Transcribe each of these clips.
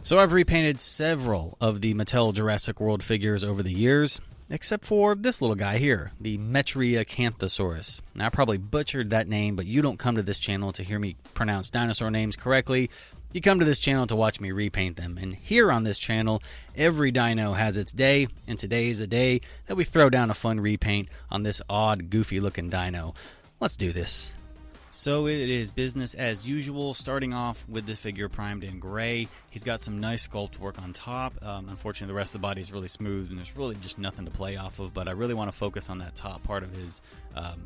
So I've repainted several of the Mattel Jurassic World figures over the years, except for this little guy here, the Metriacanthosaurus. Now, I probably butchered that name, but you don't come to this channel to hear me pronounce dinosaur names correctly. You come to this channel to watch me repaint them. And here on this channel, every dino has its day, and today is a day that we throw down a fun repaint on this odd, goofy-looking dino. Let's do this. So it is business as usual, starting off with the figure primed in gray. He's got some nice sculpt work on top. Unfortunately, the rest of the body is really smooth, and there's really just nothing to play off of, but I really want to focus on that top part of his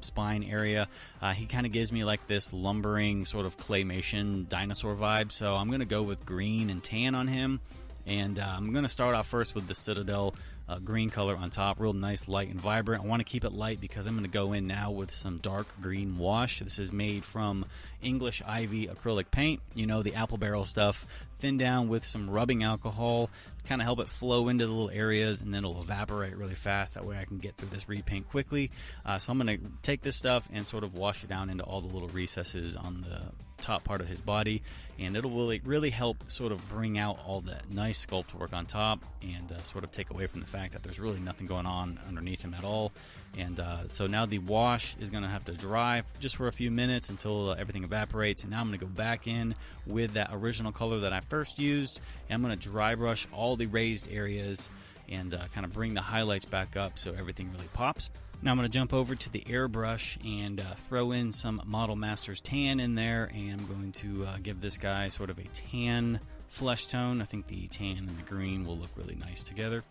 spine area. He kind of gives me like this lumbering sort of claymation dinosaur vibe, so I'm going to go with green and tan on him. And I'm going to start off first with the Citadel green color on top, real nice, light, and vibrant. I want to keep it light because I'm going to go in now with some dark green wash. This is made from English Ivy acrylic paint, you know, the apple barrel stuff, thinned down with some rubbing alcohol, kind of help it flow into the little areas, and then it'll evaporate really fast. That way I can get through this repaint quickly. So I'm going to take this stuff and sort of wash it down into all the little recesses on the top part of his body, and it'll really help sort of bring out all that nice sculpt work on top and sort of take away from the fact that there's really nothing going on underneath him at all. And so now the wash is going to have to dry just for a few minutes until everything evaporates, and now I'm going to go back in with that original color that I first used, and I'm going to dry brush all the raised areas and kind of bring the highlights back up so everything really pops. Now I'm going to jump over to the airbrush and throw in some Model Masters tan in there, and I'm going to give this guy sort of a tan flesh tone. I think the tan and the green will look really nice together.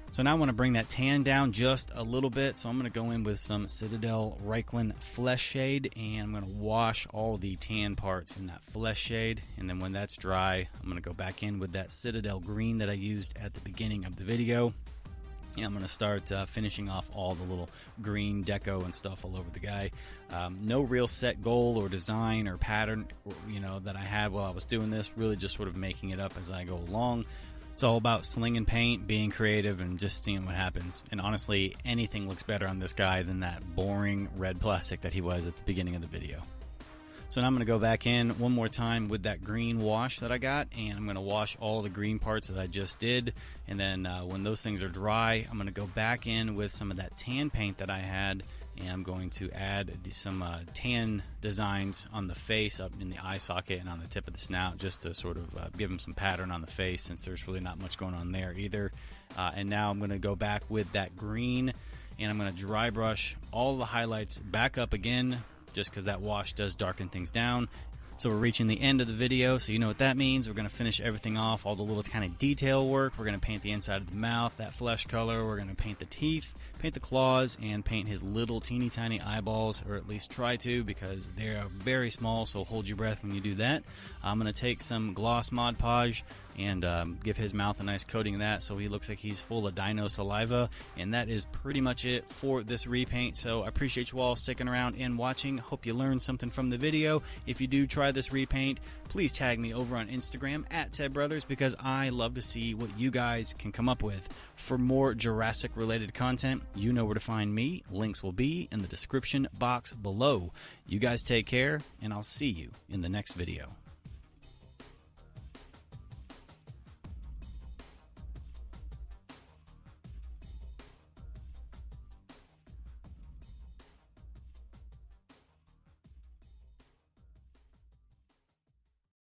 So now I want to bring that tan down just a little bit, so I'm going to go in with some Citadel Reikland Flesh Shade, and I'm going to wash all the tan parts in that flesh shade, and then when that's dry, I'm going to go back in with that Citadel green that I used at the beginning of the video. And I'm going to start finishing off all the little green deco and stuff all over the guy. No real set goal or design or pattern, that I had while I was doing this. Really just sort of making it up as I go along. It's all about slinging paint, being creative, and just seeing what happens. And honestly, anything looks better on this guy than that boring red plastic that he was at the beginning of the video. So now I'm going to go back in one more time with that green wash that I got, and I'm going to wash all the green parts that I just did. And then when those things are dry, I'm going to go back in with some of that tan paint that I had, and I'm going to add some tan designs on the face, up in the eye socket and on the tip of the snout, just to sort of give him some pattern on the face, since there's really not much going on there either. And now I'm going to go back with that green, and I'm going to dry brush all the highlights back up again, just because that wash does darken things down. So we're reaching the end of the video, so you know what that means. We're going to finish everything off, all the little kind of detail work. We're going to paint the inside of the mouth, that flesh color. We're going to paint the teeth, paint the claws, and paint his little teeny tiny eyeballs, or at least try to, because they're very small, so hold your breath when you do that. I'm going to take some gloss Mod Podge and give his mouth a nice coating of that so he looks like he's full of dino saliva. And that is pretty much it for this repaint. So I appreciate you all sticking around and watching. Hope you learned something from the video. If you do try this repaint, please tag me over on Instagram at Ted Brothers, because I love to see what you guys can come up with. For more Jurassic related content, you know where to find me. Links will be in the description box below. You guys take care, and I'll see you in the next video.